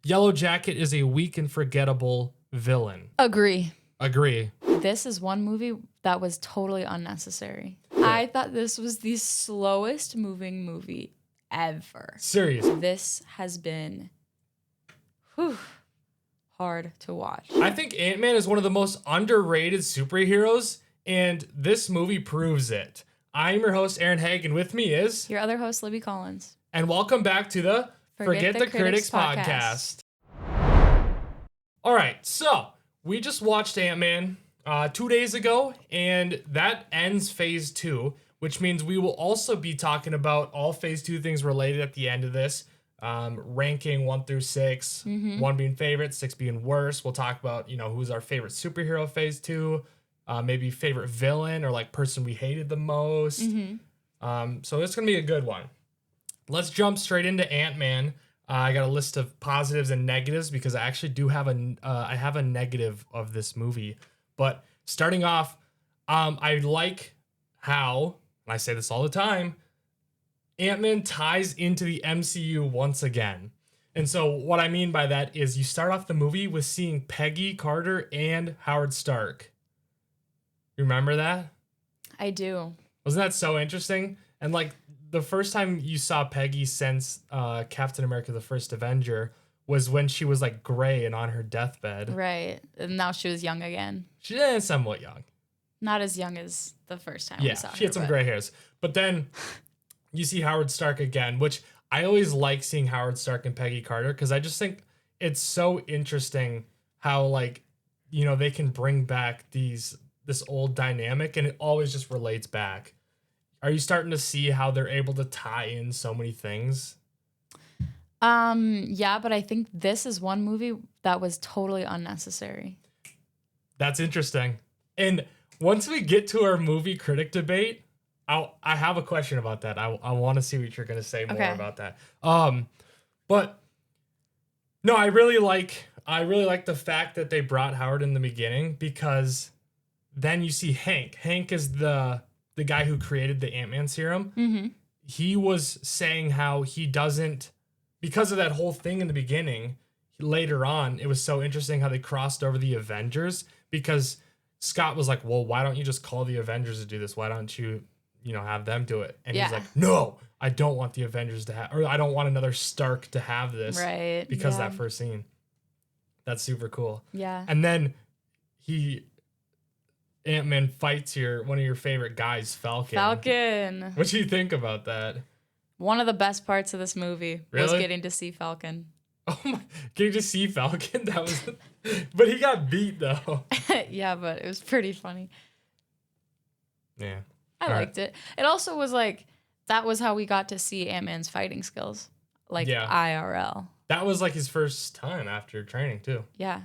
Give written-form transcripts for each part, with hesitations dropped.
Yellow Jacket is a weak and forgettable villain. Agree. This is one movie that was totally unnecessary. I thought this was the slowest moving movie ever. Serious. This has been hard to watch. I think Ant-Man is one of the most underrated superheroes, and this movie proves it. I'm your host, Aaron Haig, and with me is... your other host, Libby Collins. And welcome back to the Forget the Critics podcast. All right, so we just watched Ant-Man 2 days ago, and that ends phase 2, which means we will also be talking about all phase 2 things related at the end of this. Ranking 1 through 6, 1 being favorite, 6 being worst. We'll talk about, who's our favorite superhero phase 2, maybe favorite villain or like person we hated the most. So it's going to be a good one. Let's jump straight into Ant-Man. I got a list of positives and negatives because I actually do have I have a negative of this movie. But starting off, I like how, and I say this all the time, Ant-Man ties into the MCU once again. And so what I mean by that is you start off the movie with seeing Peggy Carter and Howard Stark. You remember that? I do. Wasn't that so interesting? And like the first time you saw Peggy since Captain America: The First Avenger was when she was like gray and on her deathbed. Right. And now she was young again. She is somewhat young. Not as young as the first time we saw her. Yeah, she had some gray hairs. But then you see Howard Stark again, which I always like seeing Howard Stark and Peggy Carter because I just think it's so interesting how like, they can bring back this old dynamic and it always just relates back. Are you starting to see how they're able to tie in so many things? Yeah, but I think this is one movie that was totally unnecessary. That's interesting. And once we get to our movie critic debate, I have a question about that. I want to see what you're going to say more about that. But no, I really like the fact that they brought Howard in the beginning because then you see Hank. Hank is the guy who created the Ant-Man serum. Mm-hmm. He was saying how he doesn't, because of that whole thing in the beginning, later on, it was so interesting how they crossed over the Avengers because Scott was like, well, why don't you just call the Avengers to do this? Why don't you, have them do it? And he's like, no, I don't want the Avengers to have, or I don't want another Stark to have this. Right. Because of that first scene. That's super cool. Yeah. And then Ant-Man fights one of your favorite guys, Falcon. What do you think about that? One of the best parts of this movie was getting to see Falcon. Oh my, getting to see Falcon? That was, but he got beat though. Yeah, but it was pretty funny. Yeah. I liked it. It also was like, that was how we got to see Ant-Man's fighting skills. Like IRL. That was like his first time after training too. Yeah.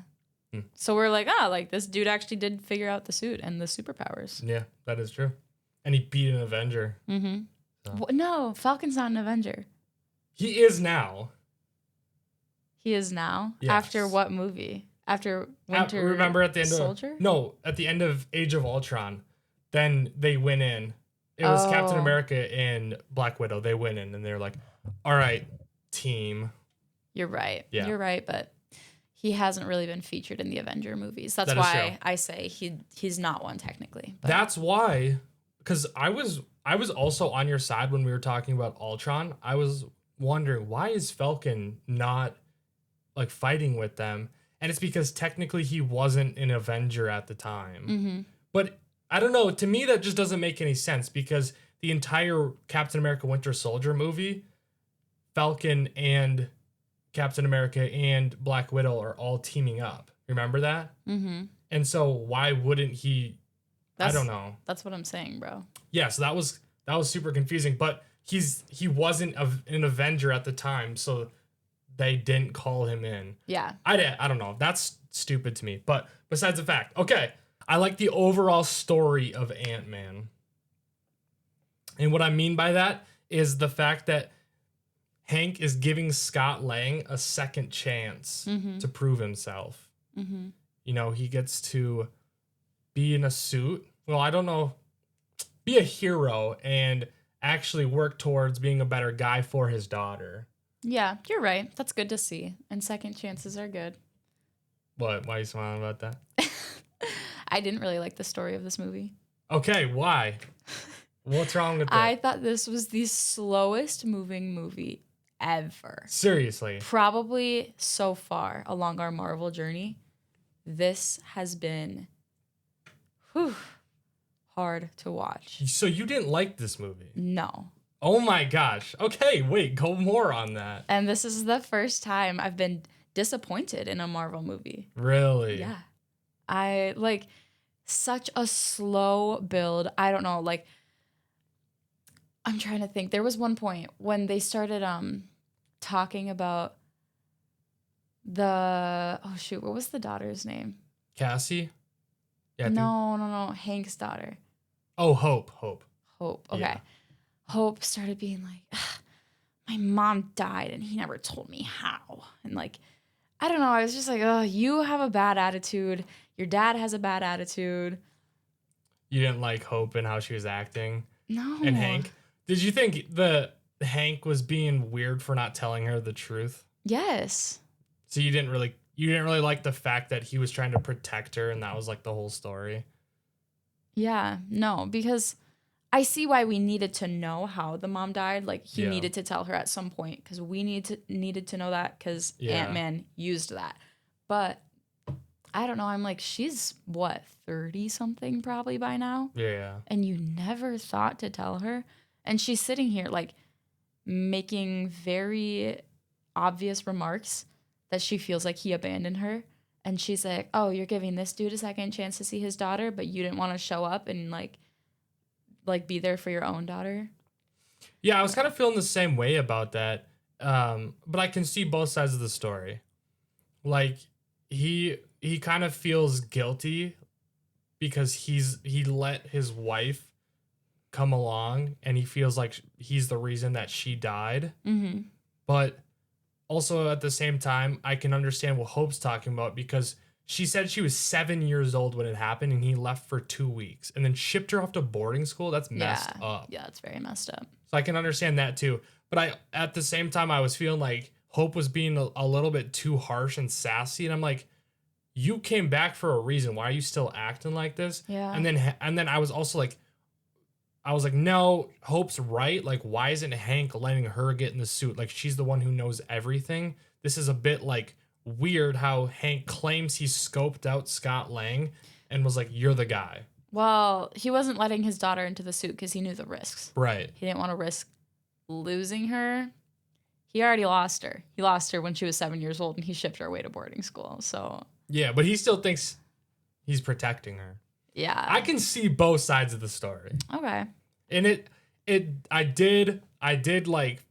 So we're like, this dude actually did figure out the suit and the superpowers. Yeah, that is true. And he beat an Avenger. Mm-hmm. So. No, Falcon's not an Avenger. He is now. He is now? Yes. After what movie? After Winter remember at the end Soldier? At the end of Age of Ultron. Then they went in. It was Captain America and Black Widow. They went in and they're like, all right, team. You're right. Yeah. You're right, but he hasn't really been featured in the Avenger movies. That's why I say he's not one technically. But. That's why, because I was also on your side when we were talking about Ultron. I was wondering, why is Falcon not like fighting with them? And it's because technically he wasn't an Avenger at the time. Mm-hmm. But I don't know. To me, that just doesn't make any sense because the entire Captain America Winter Soldier movie, Falcon and Captain America and Black Widow are all teaming up. Remember that? Mm-hmm. And so why wouldn't he? I don't know. That's what I'm saying, bro. Yeah, so that was super confusing. But he wasn't an Avenger at the time, so they didn't call him in. Yeah. I don't know. That's stupid to me. But besides the fact, okay, I like the overall story of Ant-Man. And what I mean by that is the fact that Hank is giving Scott Lang a second chance to prove himself. Mm-hmm. He gets to be in a suit. Well, I don't know. Be a hero and actually work towards being a better guy for his daughter. Yeah, you're right. That's good to see. And second chances are good. What? Why are you smiling about that? I didn't really like the story of this movie. Okay, why? What's wrong with I it? thought this was the slowest moving movie ever. Seriously. Probably so far along our Marvel journey. This has been hard to watch. So you didn't like this movie? No. Oh my gosh. Okay, wait, go more on that. And this is the first time I've been disappointed in a Marvel movie. Really? Yeah. I like such a slow build. I don't know, like I'm trying to think. There was one point when they started talking about what was the daughter's name? Cassie? Yeah, No. Hank's daughter. Oh, Hope. Hope. Okay. Yeah. Hope started being like, my mom died and he never told me how. And like, I don't know. I was just like, oh, you have a bad attitude. Your dad has a bad attitude. You didn't like Hope and how she was acting? No. And Hank? Did you think the Hank was being weird for not telling her the truth? Yes. So you didn't really like the fact that he was trying to protect her and that was like the whole story? Yeah. No, because I see why we needed to know how the mom died. Like he needed to tell her at some point because we needed to know that because Ant-Man used that. But I don't know. I'm like, she's what, 30 something probably by now? Yeah. And you never thought to tell her. And she's sitting here like making very obvious remarks that she feels like he abandoned her. And she's like, oh, you're giving this dude a second chance to see his daughter, but you didn't want to show up and like be there for your own daughter. Yeah, I was kind of feeling the same way about that. But I can see both sides of the story. Like he kind of feels guilty because he let his wife come along and he feels like he's the reason that she died. Mm-hmm. But also at the same time, I can understand what Hope's talking about because she said she was 7 years old when it happened and he left for 2 weeks and then shipped her off to boarding school. That's messed up. Yeah, it's very messed up. So I can understand that too. But at the same time, I was feeling like Hope was being a little bit too harsh and sassy. And I'm like, you came back for a reason. Why are you still acting like this? Yeah. And then I was also like, no, Hope's right. Like, why isn't Hank letting her get in the suit? Like, she's the one who knows everything. This is a bit like weird how Hank claims he scoped out Scott Lang and was like, you're the guy. Well, he wasn't letting his daughter into the suit because he knew the risks. Right. He didn't want to risk losing her. He already lost her. He lost her when she was 7 years old and he shipped her away to boarding school. So yeah, but he still thinks he's protecting her. Yeah. I can see both sides of the story. Okay. And I did like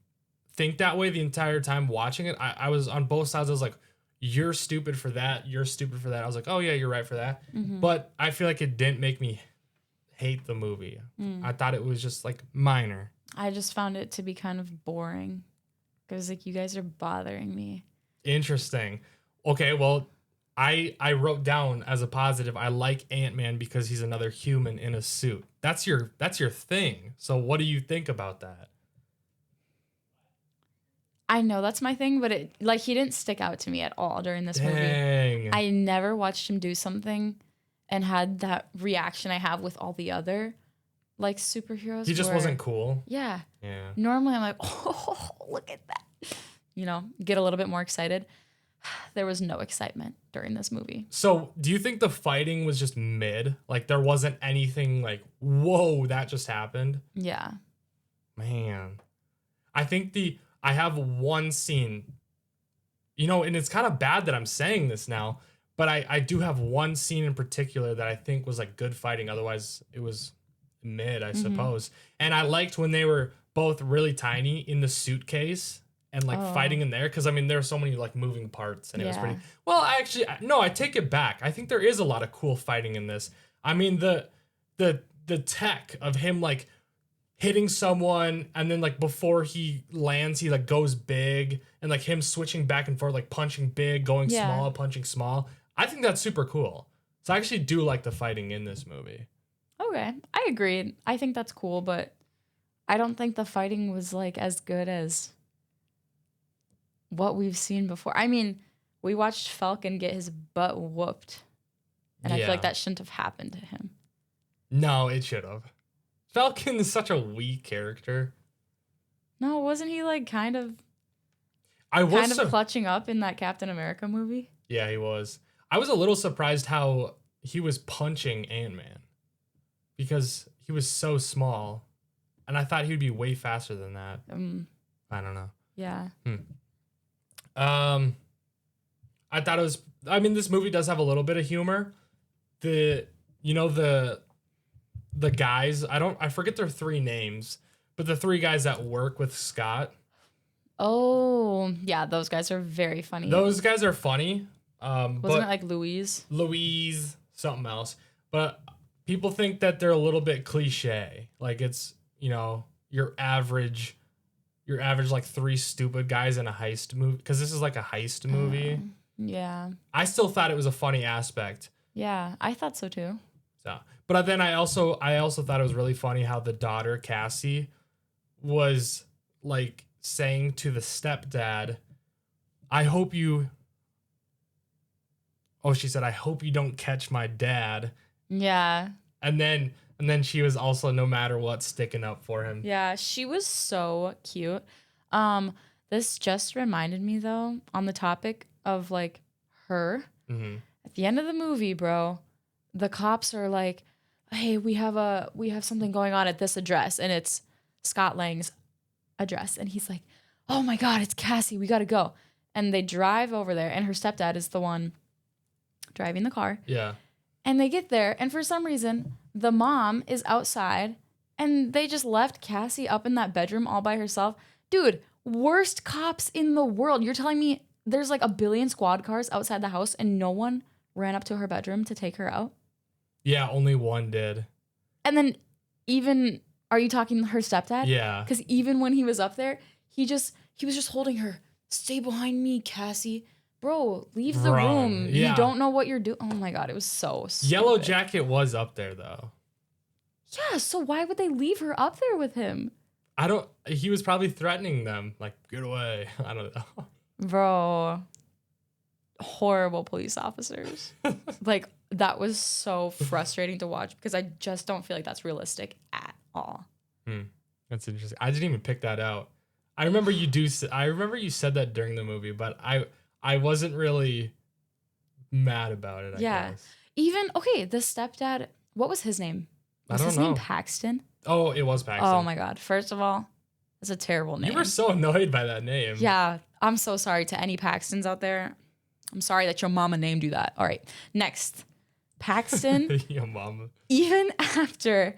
think that way the entire time watching it. I was on both sides. I was like, you're stupid for that. You're stupid for that. I was like, oh yeah, you're right for that. Mm-hmm. But I feel like it didn't make me hate the movie. I thought it was just like minor. I just found it to be kind of boring. Because like you guys are bothering me. Interesting. Okay, well, I wrote down as a positive, I like Ant-Man because he's another human in a suit. That's your thing. So what do you think about that? I know that's my thing, but he didn't stick out to me at all during this movie. I never watched him do something and had that reaction I have with all the other like superheroes. He just wasn't cool. Yeah. Yeah. Normally I'm like, oh, look at that. You know, get a little bit more excited. There was no excitement during this movie. So do you think the fighting was just mid? Like there wasn't anything like, whoa, that just happened? Yeah. Man. I have one scene, you know, and it's kind of bad that I'm saying this now, but I do have one scene in particular that I think was like good fighting. Otherwise it was mid, I suppose. And I liked when they were both really tiny in the suitcase and like fighting in there. Cause I mean, there are so many like moving parts and it was pretty, well, I take it back. I think there is a lot of cool fighting in this. I mean, the tech of him like hitting someone and then like before he lands, he like goes big and like him switching back and forth, like punching big, going small, punching small. I think that's super cool. So I actually do like the fighting in this movie. Okay. I agree. I think that's cool, but I don't think the fighting was like as good as what we've seen before. I mean, we watched Falcon get his butt whooped. And I feel like that shouldn't have happened to him. No, it should have. Falcon is such a weak character. No, wasn't he like kind of clutching up in that Captain America movie? Yeah, he was. I was a little surprised how he was punching Ant-Man because he was so small, and I thought he would be way faster than that. I don't know. Yeah. I thought it was. I mean, this movie does have a little bit of humor. The guys. I forget their 3 names, but the 3 guys that work with Scott. Oh, yeah, those guys are very funny. Those guys are funny. Wasn't it like Louise? Louise, something else. But people think that they're a little bit cliche. Like it's, your average like 3 stupid guys in a heist movie. Because this is like a heist movie. Yeah. I still thought it was a funny aspect. Yeah, I thought so too. So, but then I also thought it was really funny how the daughter Cassie was like saying to the stepdad, she said, I hope you don't catch my dad. Yeah. And then she was also, no matter what, sticking up for him. Yeah, she was so cute. This just reminded me though, on the topic of like her. Mm-hmm. At the end of the movie, bro, the cops are like, hey, we have something going on at this address, and it's Scott Lang's address. And he's like, oh my God, it's Cassie. We got to go. And they drive over there, and her stepdad is the one driving the car. Yeah. And they get there, and for some reason, the mom is outside, and they just left Cassie up in that bedroom all by herself. Dude, worst cops in the world. You're telling me there's like a billion squad cars outside the house, and no one ran up to her bedroom to take her out? Yeah, only one did. And then are you talking her stepdad? Yeah. Because even when he was up there, he was just holding her. Stay behind me, Cassie. Bro, leave the room. Yeah. You don't know what you're doing. Oh my God, it was so stupid. Yellow Jacket was up there though. Yeah, so why would they leave her up there with him? He was probably threatening them. Like, get away. I don't know. Bro. Horrible police officers. Like, that was so frustrating to watch because I just don't feel like that's realistic at all. That's interesting. I didn't even pick that out. I remember you said that during the movie, but I wasn't really mad about it, I guess. Even, okay, the stepdad, what was his name? Was his name Paxton? Oh, it was Paxton. Oh my God. First of all, it's a terrible name. You were so annoyed by that name. Yeah. I'm so sorry to any Paxtons out there. I'm sorry that your mama named you that. All right. Next. Paxton. Your mama. Even after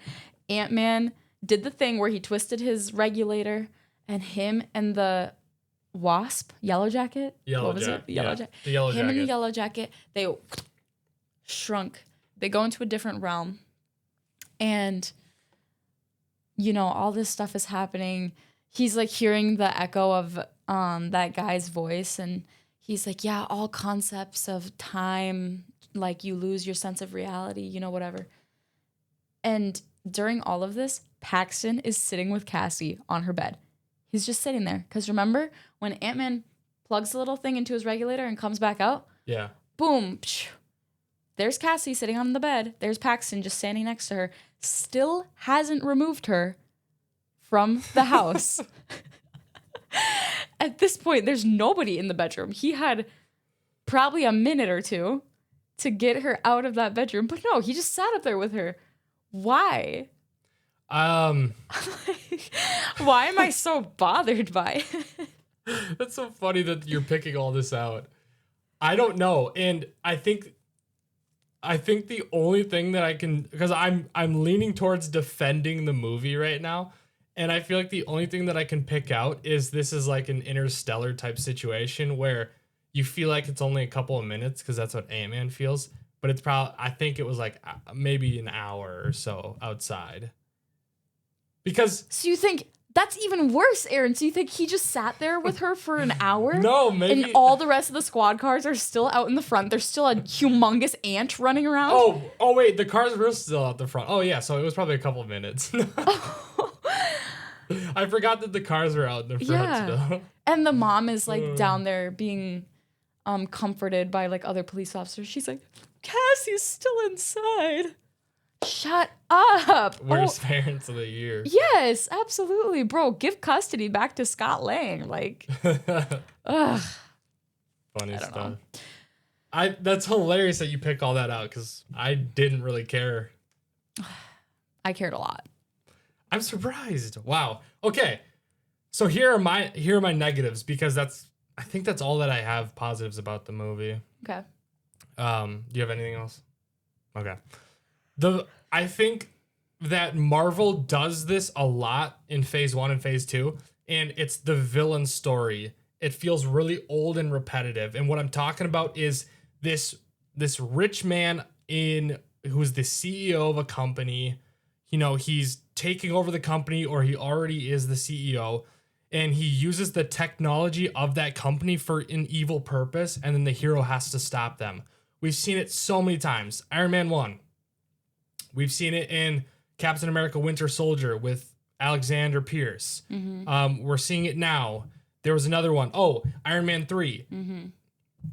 Ant-Man did the thing where he twisted his regulator and him and the Wasp, Yellow Jacket? What was it? The Yellow Jacket. The Yellow Jacket. Him and the Yellow Jacket, they shrunk. They go into a different realm. And, all this stuff is happening. He's like hearing the echo of that guy's voice. And he's like, yeah, all concepts of time, like you lose your sense of reality, whatever. And during all of this, Paxton is sitting with Cassie on her bed. He's just sitting there. Because remember, when Ant-Man plugs the little thing into his regulator and comes back out? Yeah. Boom. Psh, there's Cassie sitting on the bed. There's Paxton just standing next to her. Still hasn't removed her from the house. At this point, there's nobody in the bedroom. He had probably a minute or two to get her out of that bedroom. But no, he just sat up there with her. Why? Why am I so bothered by it? That's so funny that you're picking all this out. I don't know. And I think the only thing that I can, because I'm leaning towards defending the movie right now. And I feel like the only thing that I can pick out is this is like an Interstellar type situation where you feel like it's only a couple of minutes because that's what Ant-Man feels. But it's probably, I think it was like maybe an hour or so outside. Because. So you think that's even worse, Aaron? So you think he just sat there with her for an hour? No, maybe. And all the rest of the squad cars are still out in the front. There's still a humongous ant running around. Oh wait, the cars were still out the front. Oh yeah, so it was probably a couple of minutes. I forgot that the cars were out in the front still. And the mom is like down there being comforted by like other police officers. She's like, Cassie's still inside. Shut up. Worst parents of the year. Yes, absolutely. Bro, give custody back to Scott Lang. Like, ugh. Funny stuff. That's hilarious that you pick all that out because I didn't really care. I cared a lot. I'm surprised. Wow. Okay. So here are my negatives because I think that's all that I have positives about the movie. Okay. Do you have anything else? Okay. I think that Marvel does this a lot in phase 1 and phase 2, and it's the villain story. It feels really old and repetitive. And what I'm talking about is this rich man who's the CEO of a company. You know, he's taking over the company, or he already is the CEO, and he uses the technology of that company for an evil purpose, and then the hero has to stop them. We've seen it so many times. Iron Man 1. We've seen it in Captain America Winter Soldier with Alexander Pierce. Mm-hmm. We're seeing it now. There was another one. Oh, Iron Man 3. Mm-hmm.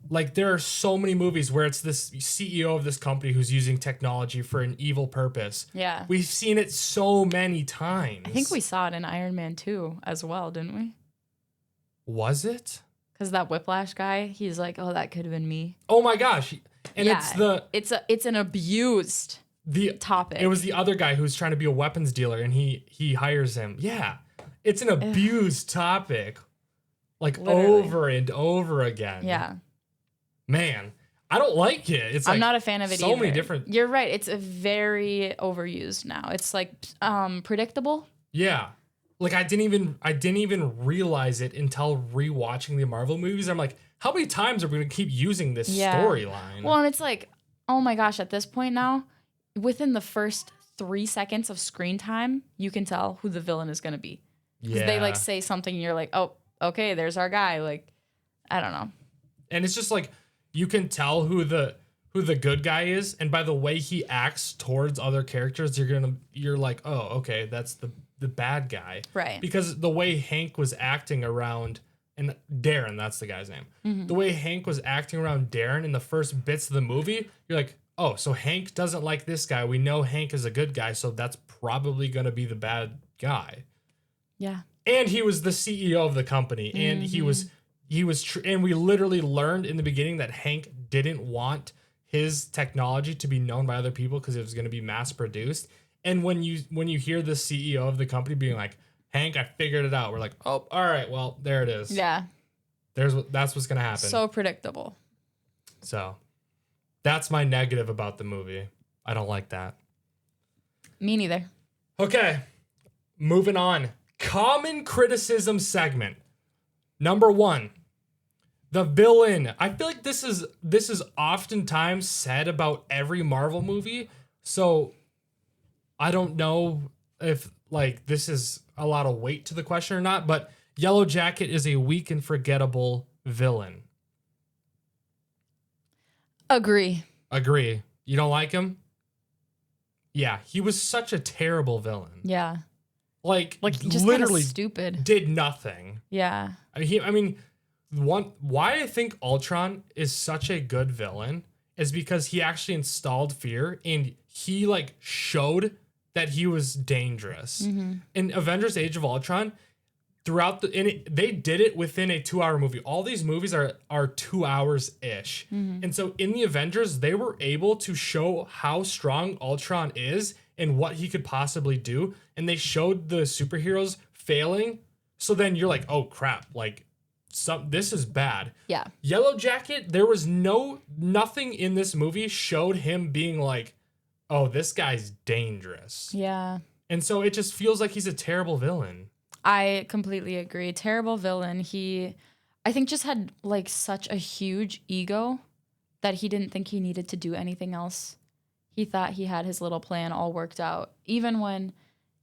Like, there are so many movies where it's this CEO of this company who's using technology for an evil purpose. Yeah. We've seen it so many times. I think we saw it in Iron Man 2 as well, didn't we? Was it? Because that Whiplash guy, he's like, oh, that could have been me. Oh my gosh. And it's an abused topic. It was the other guy who's trying to be a weapons dealer, and he hires him. Yeah. It's an abused topic. Like, literally. Over and over again. Yeah. Man, I don't like it. It's I'm not a fan of it so either. Many different. You're right. It's a very overused now. It's like predictable. Yeah. Like I didn't even realize it until rewatching the Marvel movies. I'm like, how many times are we going to keep using this storyline? Well, and it's like, oh my gosh, at this point now, within the first 3 seconds of screen time, you can tell who the villain is going to be. Because they like say something and you're like, oh, okay, there's our guy. Like, I don't know. And it's just like, you can tell who the good guy is, and by the way he acts towards other characters, you're like, oh, okay, that's the bad guy. Right. Because the way Hank was acting around, and Darren, that's the guy's name. Mm-hmm. The way Hank was acting around Darren in the first bits of the movie, you're like, oh, so Hank doesn't like this guy. We know Hank is a good guy, so that's probably going to be the bad guy. Yeah. And he was the CEO of the company, and he was and we literally learned in the beginning that Hank didn't want his technology to be known by other people because it was going to be mass produced. And when you hear the CEO of the company being like, Hank, I figured it out. We're like, oh, all right, well, there it is. Yeah. That's what's going to happen. So predictable. So that's my negative about the movie. I don't like that. Me neither. Okay. Moving on. Common criticism segment. Number 1. The villain. I feel like this is oftentimes said about every Marvel movie. So I don't know if like this is a lot of weight to the question or not, but Yellow Jacket is a weak and forgettable villain. Agree. You don't like him? Yeah, he was such a terrible villain. Yeah. Like just literally stupid. Did nothing. Yeah. Why I think Ultron is such a good villain is because he actually installed fear and he like showed that he was dangerous. Mm-hmm. In Avengers Age of Ultron, they did it within a 2-hour movie. All these movies are 2 hours ish. Mm-hmm. And so in the Avengers, they were able to show how strong Ultron is and what he could possibly do. And they showed the superheroes failing. So then you're like, oh crap, like this is bad. Yeah. Yellow Jacket, there was nothing in this movie showed him being like, oh, this guy's dangerous. Yeah. And so it just feels like he's a terrible villain. I completely agree. Terrible villain. He, I think, just had like such a huge ego that he didn't think he needed to do anything else. He thought he had his little plan all worked out. Even when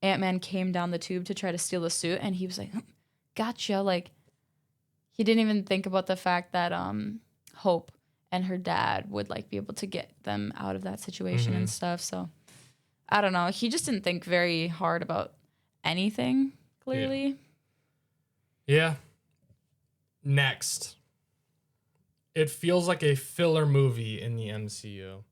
Ant-Man came down the tube to try to steal the suit and he was like, gotcha. Like, he didn't even think about the fact that Hope and her dad would like be able to get them out of that situation and stuff. So I don't know. He just didn't think very hard about anything. clearly. Yeah. Next. It feels like a filler movie in the MCU.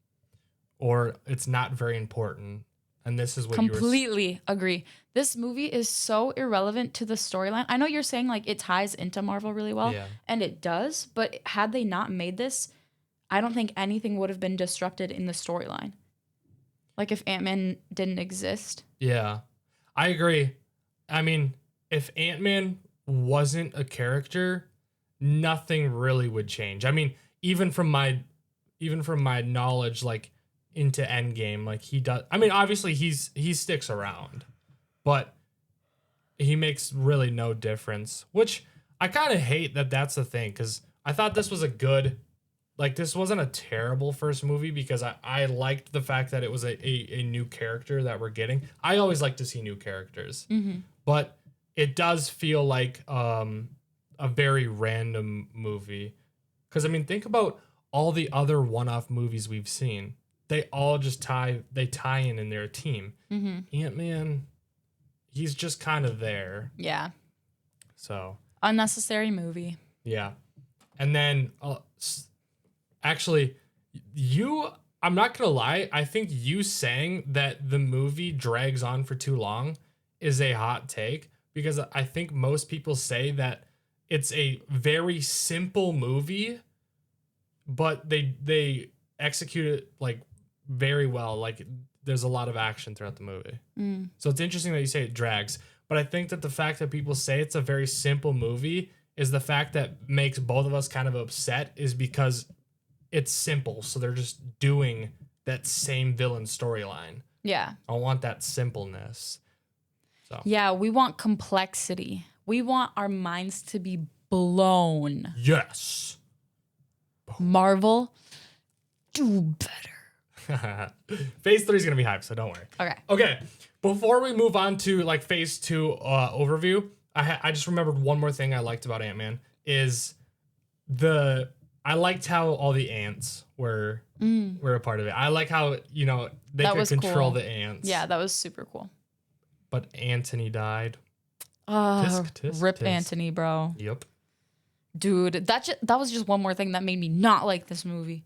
Or it's not very important. And this is what completely agree. This movie is so irrelevant to the storyline. I know you're saying like it ties into Marvel really well, and it does, but had they not made this, I don't think anything would have been disrupted in the storyline. Like if Ant-Man didn't exist. Yeah, I agree. I mean, if Ant-Man wasn't a character, nothing really would change. I mean, even from my knowledge, like into Endgame, like he does. I mean, obviously he sticks around, but he makes really no difference. Which I kind of hate that that's the thing, because I thought this was a good, like this wasn't a terrible first movie, because I liked the fact that it was a new character that we're getting. I always like to see new characters, but it does feel like a very random movie. Because I mean, think about all the other one-off movies we've seen. They all just tie in their team. Ant-Man, he's just kind of there. Yeah. So. Unnecessary movie. Yeah. And then, actually, I'm not going to lie, I think you saying that the movie drags on for too long is a hot take, because I think most people say that it's a very simple movie, but they execute it like very well. Like there's a lot of action throughout the movie. So it's interesting that you say it drags, but I think that the fact that people say it's a very simple movie is the fact that makes both of us kind of upset, is because it's simple. So they're just doing that same villain storyline. Yeah. I want that simpleness. So. Yeah, we want complexity. We want our minds to be blown. Yes. Marvel, do better. Phase 3 is going to be hype, so don't worry. Okay. Before we move on to like phase 2 overview, I just remembered one more thing I liked about Ant-Man is I liked how all the ants were a part of it. I like how, they could control the ants. Yeah, that was super cool. But Anthony died. Tisk, rip tisk. Anthony, bro. Yep. Dude, that was just one more thing that made me not like this movie.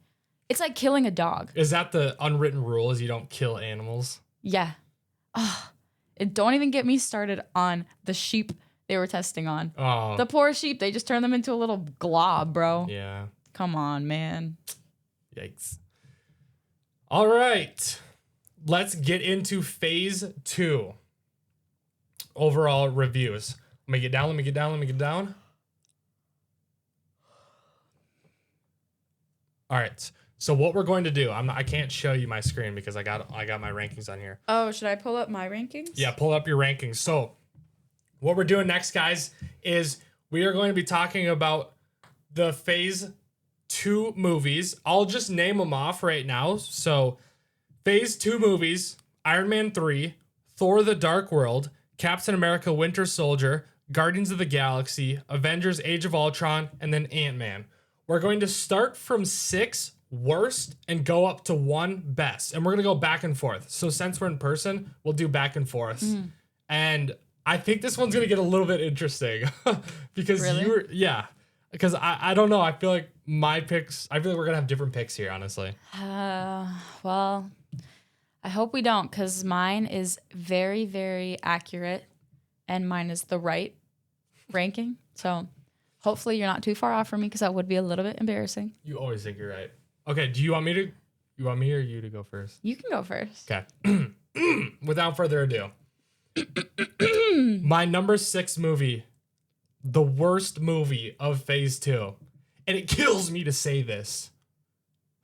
It's like killing a dog. Is that the unwritten rule, is you don't kill animals? Yeah. Don't even get me started on the sheep they were testing on. Oh. The poor sheep, they just turned them into a little glob, bro. Yeah. Come on, man. Yikes. All right. Let's get into phase 2. Overall reviews. Let me get down. All right. So what we're going to do, I can't show you my screen because I got my rankings on here. Oh, should I pull up my rankings? Yeah, pull up your rankings. So what we're doing next, guys, is we are going to be talking about the phase 2 movies. I'll just name them off right now. So phase 2 movies: Iron Man 3, Thor: The Dark World, Captain America: Winter Soldier, Guardians of the Galaxy, Avengers: Age of Ultron, and then Ant-Man. We're going to start from 6 worst and go up to 1 best. And we're going to go back and forth. So since we're in person, we'll do back and forth. And I think this one's going to get a little bit interesting because because I don't know. I feel like we're going to have different picks here, honestly. Well, I hope we don't, because mine is very, very accurate and mine is the right ranking. So hopefully you're not too far off from me, because that would be a little bit embarrassing. You always think you're right. Okay, do you want me or you to go first? You can go first. Okay. Without further ado. My number 6 movie, the worst movie of phase 2. And it kills me to say this.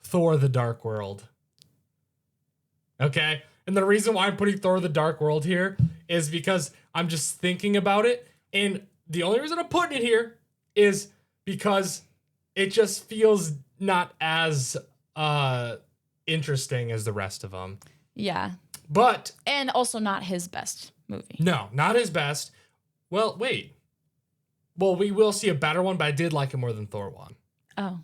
Thor: The Dark World. Okay? And the reason why I'm putting Thor: The Dark World here is because I'm just thinking about it. And the only reason I'm putting it here is because it just feels not as interesting as the rest of them. Yeah. But. And also not his best movie. No, not his best. Well, wait. Well, we will see a better one, but I did like it more than Thor 1. Oh.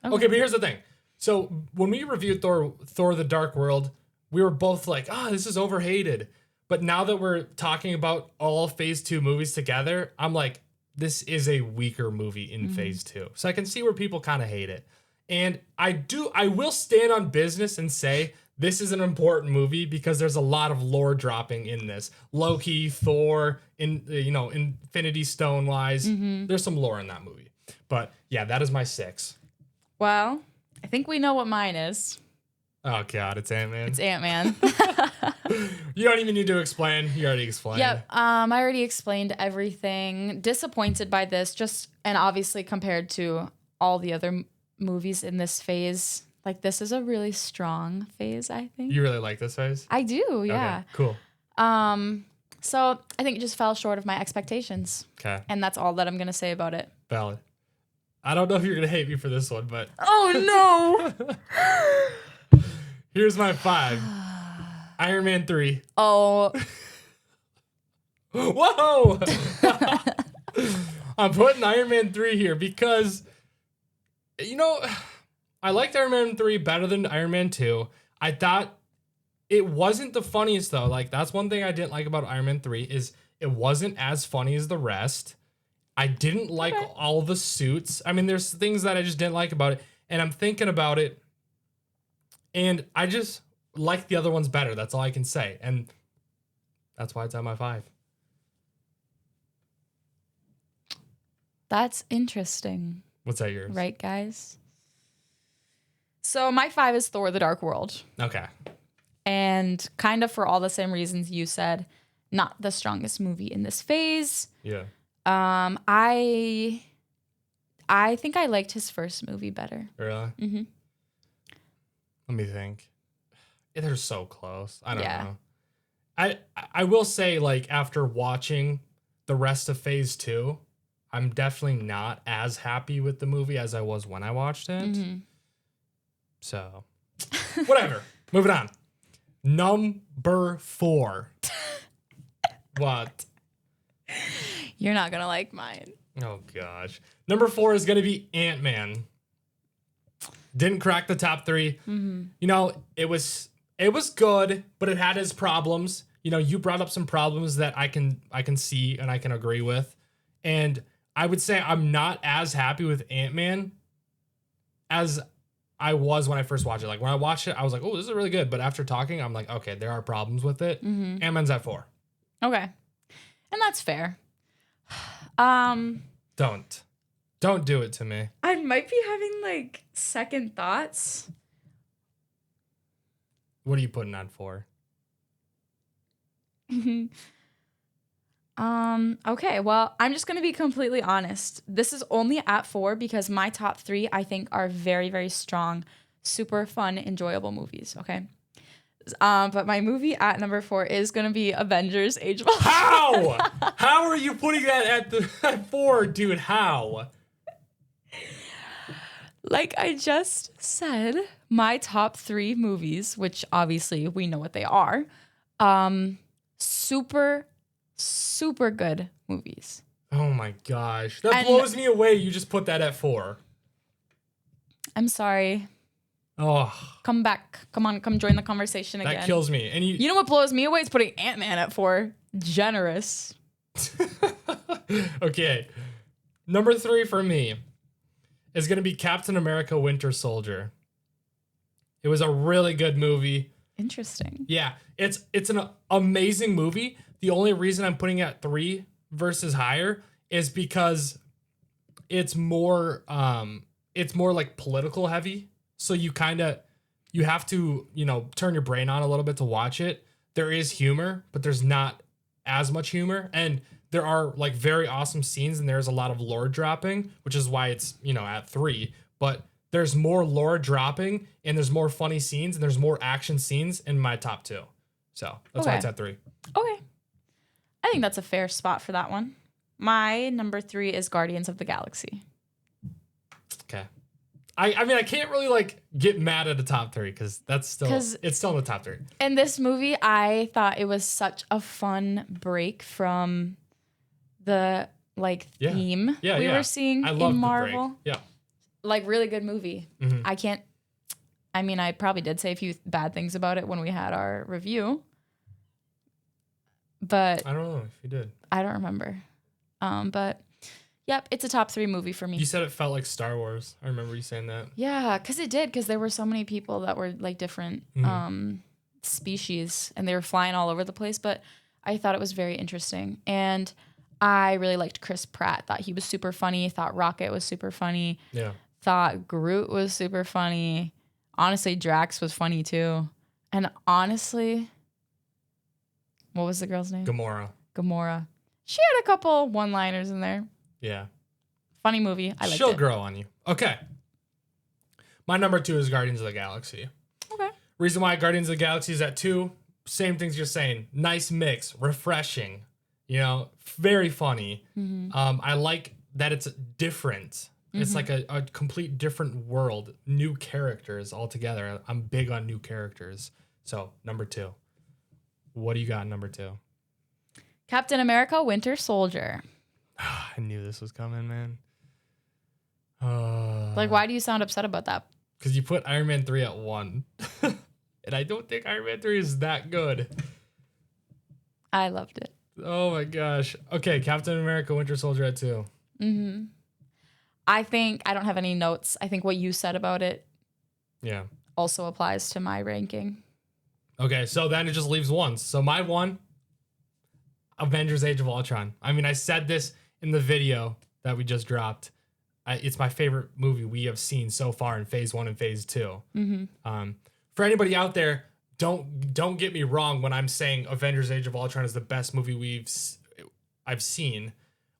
Okay, but here's the thing. So when we reviewed Thor: The Dark World, we were both like, this is overhated. But now that we're talking about all phase 2 movies together, I'm like, this is a weaker movie in phase 2. So I can see where people kind of hate it. And I will stand on business and say this is an important movie because there's a lot of lore dropping in this. Loki, Thor, Infinity Stone wise, there's some lore in that movie. But yeah, that is my 6. Well, I think we know what mine is. Oh God, it's Ant-Man. It's Ant-Man. You don't even need to explain. You already explained. Yep. I already explained everything. Disappointed by this, and obviously compared to all the other movies in this phase, like this is a really strong phase, I think. You really like this phase? I do, yeah. Okay, cool. So I think it just fell short of my expectations. Okay. And that's all that I'm gonna say about it. Valid. I don't know if you're gonna hate me for this one, but oh no. Here's my 5. Iron Man 3. Oh. Whoa! I'm putting Iron Man 3 here because, I liked Iron Man 3 better than Iron Man 2. I thought it wasn't the funniest, though. Like, that's one thing I didn't like about Iron Man 3 is it wasn't as funny as the rest. I didn't like all the suits. I mean, there's things that I just didn't like about it. And I'm thinking about it, and I just like the other ones better. That's all I can say. And that's why it's at my 5. That's interesting. What's that yours? Right, guys? So my 5 is Thor: The Dark World. Okay. And kind of for all the same reasons you said, not the strongest movie in this phase. Yeah. I think I liked his first movie better. Really? Mm-hmm. Let me think. They're so close. I don't know. I will say, like, after watching the rest of phase 2, I'm definitely not as happy with the movie as I was when I watched it. Mm-hmm. So, whatever. Moving on. Number 4. What? You're not going to like mine. Oh, gosh. Number 4 is going to be Ant-Man. Didn't crack the top 3. Mm-hmm. It was good, but it had its problems. You brought up some problems that I can see and I can agree with. And I would say I'm not as happy with Ant-Man as I was when I first watched it. Like, when I watched it, I was like, oh, this is really good. But after talking, I'm like, okay, there are problems with it. Mm-hmm. Ant-Man's at 4. Okay. And that's fair. Don't do it to me. I might be having, like, second thoughts. What are you putting on 4? Okay, well, I'm just going to be completely honest. This is only at 4 because my top 3, I think, are very, very strong, super fun, enjoyable movies, okay? But my movie at number 4 is going to be Avengers: Age of Ultron. How? How are you putting that at 4, dude? How? Like I just said, my top 3 movies, which obviously we know what they are, super, super good movies. Oh my gosh. That blows me away. You just put that at 4. I'm sorry. Oh. Come back. Come on. Come join the conversation again. That kills me. And you know what blows me away? It's putting Ant-Man at 4. Generous. Okay. Number 3 for me is going to be Captain America: Winter Soldier. It was a really good movie. Interesting. Yeah. It's an amazing movie. The only reason I'm putting it at 3 versus higher is because it's more like political heavy. So you have to, turn your brain on a little bit to watch it. There is humor, but there's not as much humor. And there are like very awesome scenes and there's a lot of lore dropping, which is why it's, at 3. But there's more lore dropping and there's more funny scenes and there's more action scenes in my top 2. So that's why it's at 3. Okay. I think that's a fair spot for that one. My number 3 is Guardians of the Galaxy. Okay. I mean, I can't really like get mad at the top 3 because it's still in the top 3. In this movie, I thought it was such a fun break from the theme we were seeing in Marvel. Yeah. Like really good movie. Mm-hmm. I probably did say a few bad things about it when we had our review. but I don't know if you did. I don't remember. But yep, it's a top 3 movie for me. You said it felt like Star Wars. I remember you saying that. Yeah, because it did, because there were so many people that were like different species and they were flying all over the place. But I thought it was very interesting. And I really liked Chris Pratt. Thought he was super funny. Thought Rocket was super funny. Yeah. Thought Groot was super funny. Honestly, Drax was funny too. And honestly, what was the girl's name? Gamora. She had a couple one-liners in there. Yeah. Funny movie. I liked it. She'll grow on you. Okay. My number 2 is Guardians of the Galaxy. Okay. Reason why Guardians of the Galaxy is at 2, same things you're saying. Nice mix, refreshing, very funny. I like that it's different. It's like a complete different world, new characters altogether. I'm big on new characters. So, number 2. What do you got in number 2? Captain America: Winter Soldier. I knew this was coming, man. Like, why do you sound upset about that? Because you put Iron Man 3 at 1. And I don't think Iron Man 3 is that good. I loved it. Oh my gosh. Okay, Captain America: Winter Soldier at 2. I think I don't have any notes. I think what you said about it also applies to my ranking. Okay, so then it just leaves 1. So my 1, Avengers: Age of Ultron. I mean, I said this in the video that we just dropped. It's my favorite movie we have seen so far in Phase 1 and Phase 2. For anybody out there, don't get me wrong when I'm saying Avengers: Age of Ultron is the best movie I've seen.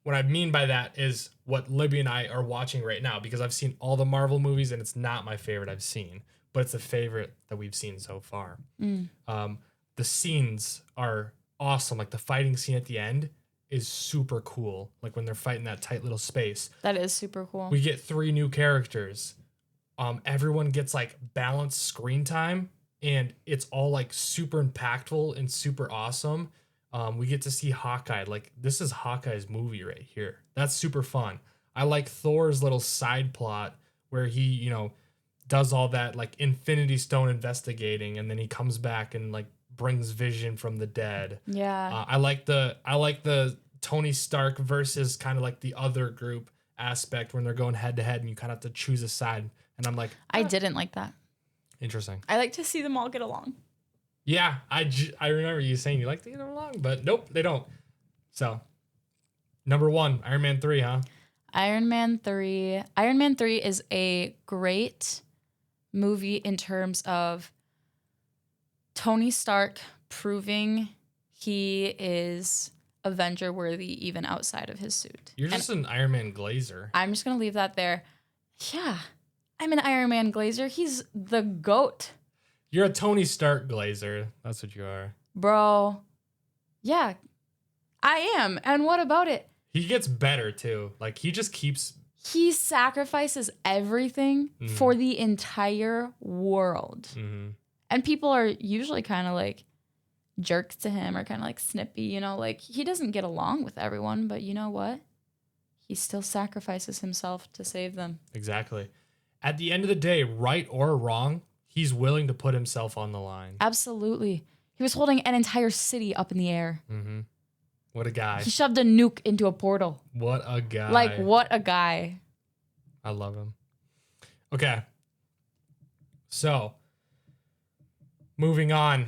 What I mean by that is what Libby and I are watching right now, because I've seen all the Marvel movies and it's not my favorite I've seen, but it's the favorite that we've seen so far. The scenes are awesome. Like the fighting scene at the end is super cool. Like when they're fighting that tight little space. That is super cool. We get 3 new characters. Everyone gets like balanced screen time, and it's all like super impactful and super awesome. We get to see Hawkeye. Like, this is Hawkeye's movie right here. That's super fun. I like Thor's little side plot where he, does all that like Infinity Stone investigating, and then he comes back and like brings Vision from the dead. Yeah. I like the Tony Stark versus kind of like the other group aspect when they're going head to head and you kind of have to choose a side. And I'm like, I didn't like that. Interesting. I like to see them all get along. Yeah, I remember you saying you like to get them along, but nope, they don't. So, number 1, Iron Man 3, huh? Iron Man 3. Iron Man 3 is a great movie in terms of Tony Stark proving he is Avenger worthy even outside of his suit. You're just an Iron Man glazer. I'm just going to leave that there. Yeah, I'm an Iron Man glazer. He's the GOAT. You're a Tony Stark glazer. That's what you are. Bro. Yeah, I am. And what about it? He gets better too. Like he just keeps... He sacrifices everything for the entire world. And people are usually kind of like jerks to him or kind of like snippy, like he doesn't get along with everyone, but you know what? He still sacrifices himself to save them. Exactly. At the end of the day, right or wrong, he's willing to put himself on the line. Absolutely. He was holding an entire city up in the air. What a guy. He shoved a nuke into a portal. What a guy. Like, what a guy. I love him. Okay. So, moving on.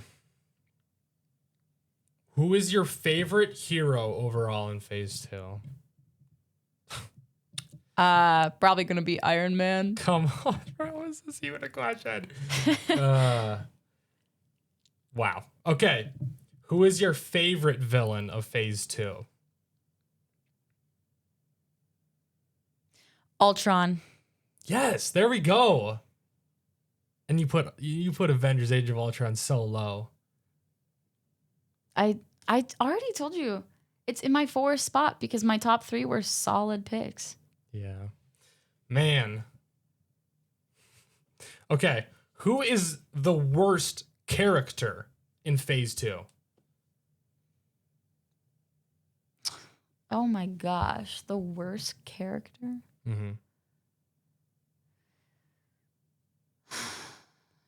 Who is your favorite hero overall in Phase 2? Probably gonna be Iron Man. Come on, bro. Is this even a question? Wow. Okay. Who is your favorite villain of Phase 2? Ultron. Yes, there we go. And you put Avengers: Age of Ultron so low. I already told you it's in my 4th spot because my top 3 were solid picks. Yeah. Man. Okay. Who is the worst character in Phase 2? Oh my gosh. The worst character?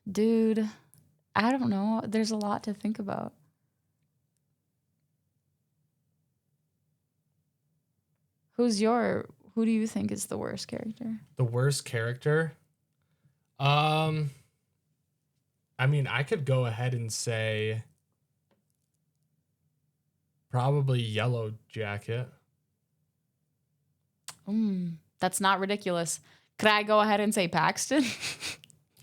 Dude, I don't know. There's a lot to think about. Who do you think is the worst character? The worst character? I mean, I could go ahead and say probably Yellow Jacket. That's not ridiculous. Could I go ahead and say Paxton?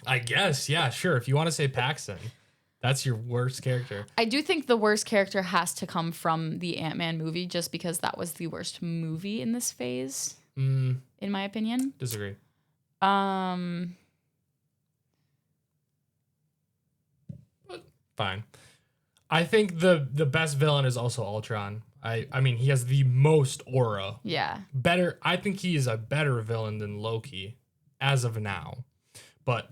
I guess, yeah, sure. If you want to say Paxton, that's your worst character. I do think the worst character has to come from the Ant-Man movie just because that was the worst movie in this phase, in my opinion. Disagree. But Fine. I think the best villain is also Ultron. I mean, he has the most aura. Yeah. Better. I think he is a better villain than Loki as of now. But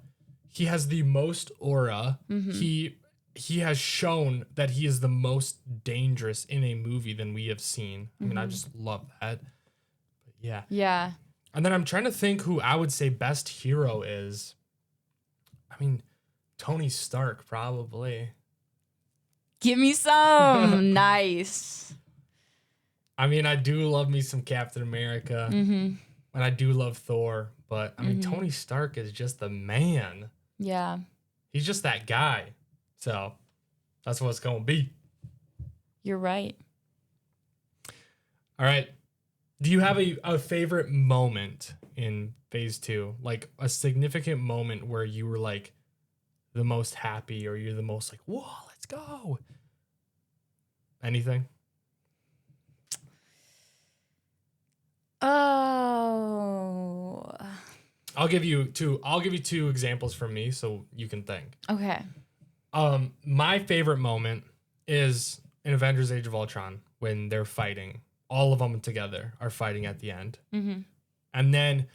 he has the most aura. He has shown that he is the most dangerous in a movie than we have seen. I mean, I just love that. But yeah. Yeah. And then I'm trying to think who I would say best hero is. I mean, Tony Stark, probably. Give me some. Nice. I mean, I do love me some Captain America. And I do love Thor. But, I mean, Tony Stark is just the man. Yeah. He's just that guy. So, that's what it's going to be. You're right. All right. Do you have a favorite moment in phase 2? Like, a significant moment where you were, like, the most happy or you're the most, like, whoa, let's go. Anything? Oh. I'll give you two examples from me so you can think. Okay. My favorite moment is in Avengers Age of Ultron when they're fighting. All of them together are fighting at the end. And then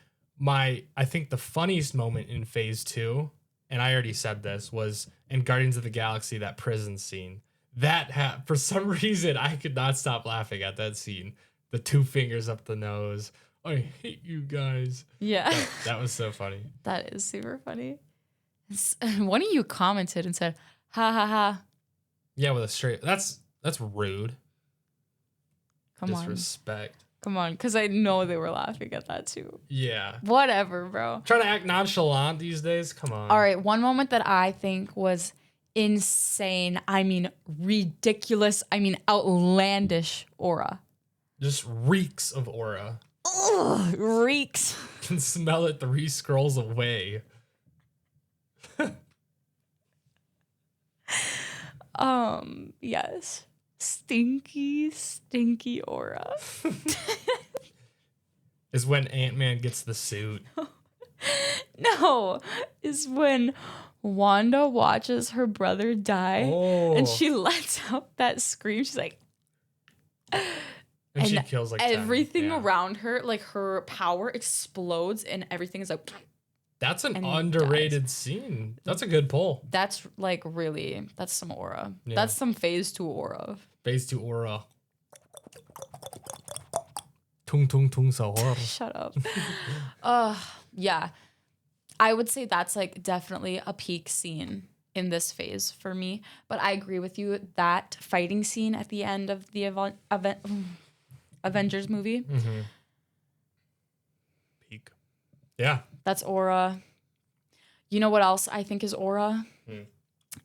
I think the funniest moment in phase 2, and I already said this, was in Guardians of the Galaxy, that prison scene. That for some reason, I could not stop laughing at that scene. The 2 fingers up the nose. I hate you guys. Yeah. That was so funny. That is super funny. One of you commented and said, ha ha ha. Yeah, with a straight. That's rude. Come on. Disrespect. Come on, because I know they were laughing at that too. Yeah. Whatever, bro. Trying to act nonchalant these days? Come on. All right, one moment that I think was insane. I mean, ridiculous. I mean, outlandish aura. Just reeks of aura. Ugh, reeks. Can smell it 3 scrolls away. Yes. Stinky, stinky aura. Is when Ant-Man gets the suit. No, is when Wanda watches her brother die and she lets out that scream. She's like, and she kills like everything 10. around her, like her power explodes and everything is like. That's an underrated scene. That's a good pull. That's like really, that's some aura. Yeah. That's some phase 2 aura. Phase 2 aura. Tung tung tung sa aura. Shut up. Yeah. I would say that's like definitely a peak scene in this phase for me. But I agree with you. That fighting scene at the end of the Avengers movie. Peak. Yeah. That's aura. You know what else I think is aura?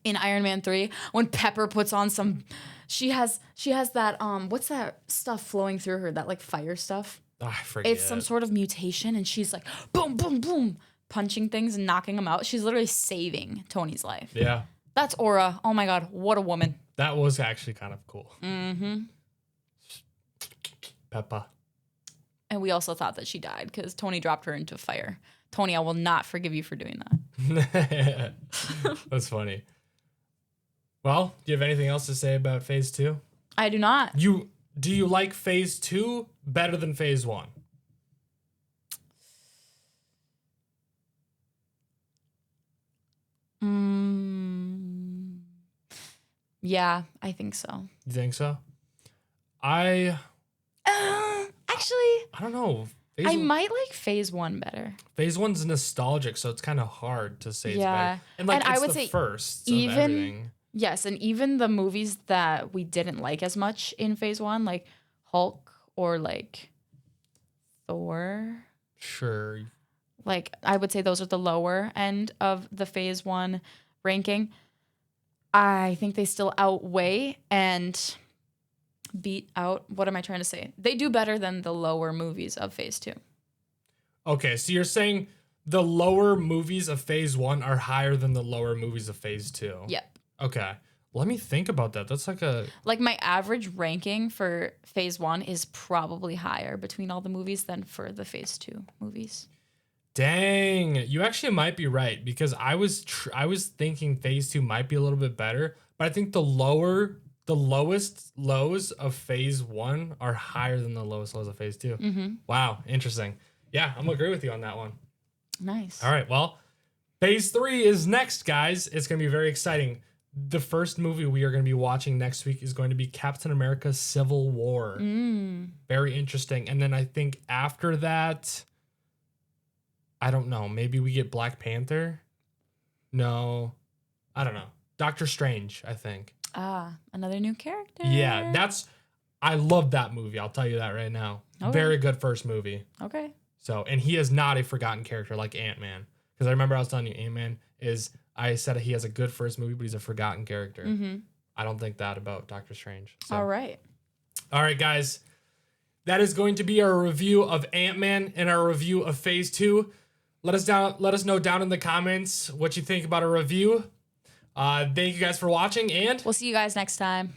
In Iron Man 3, when Pepper puts on some, she has that what's that stuff flowing through her, that like fire stuff? Oh, I forget. It's some sort of mutation, and she's like boom, boom, boom, punching things and knocking them out. She's literally saving Tony's life. Yeah. That's aura. Oh my god, what a woman. That was actually kind of cool. Peppa. And we also thought that she died because Tony dropped her into fire. Tony, I will not forgive you for doing that. That's funny. Well, do you have anything else to say about phase 2? I do not. Do you like phase 2 better than phase 1? Yeah, I think so. You think so? Actually, I don't know. I might like phase 1 better. Phase 1's nostalgic, so it's kind of hard to say it's better. And like, and it's I would the say first even, of everything. Yes, and even the movies that we didn't like as much in phase 1, like Hulk or like Thor. Sure. Like, I would say those are the lower end of the phase 1 ranking. I think they still outweigh and beat out. What am I trying to say? They do better than the lower movies of phase 2. Okay, so you're saying the lower movies of phase 1 are higher than the lower movies of phase 2. Yep. Okay. Let me think about that. That's like my average ranking for phase 1 is probably higher between all the movies than for the phase 2 movies. Dang, you actually might be right, because I was thinking phase 2 might be a little bit better, but I think the lowest lows of phase 1 are higher than the lowest lows of phase 2. Mm-hmm. Wow, interesting. Yeah, I'm gonna agree with you on that one. Nice. All right, well, phase 3 is next, guys. It's gonna be very exciting. The first movie we are going to be watching next week is going to be Captain America Civil War. Very interesting. And then I think after that, I don't know, maybe we get Black Panther? No, I don't know. Doctor Strange, I think. Another new character. Yeah, I love that movie. I'll tell you that right now. Okay. Very good first movie. Okay. So, and he is not a forgotten character like Ant-Man. Because I remember I was telling you, Ant-Man I said he has a good first movie, but he's a forgotten character. Mm-hmm. I don't think that about Doctor Strange. So. All right, guys. That is going to be our review of Ant-Man and our review of Phase 2. Let us know down in the comments what you think about our review. Thank you guys for watching, and we'll see you guys next time.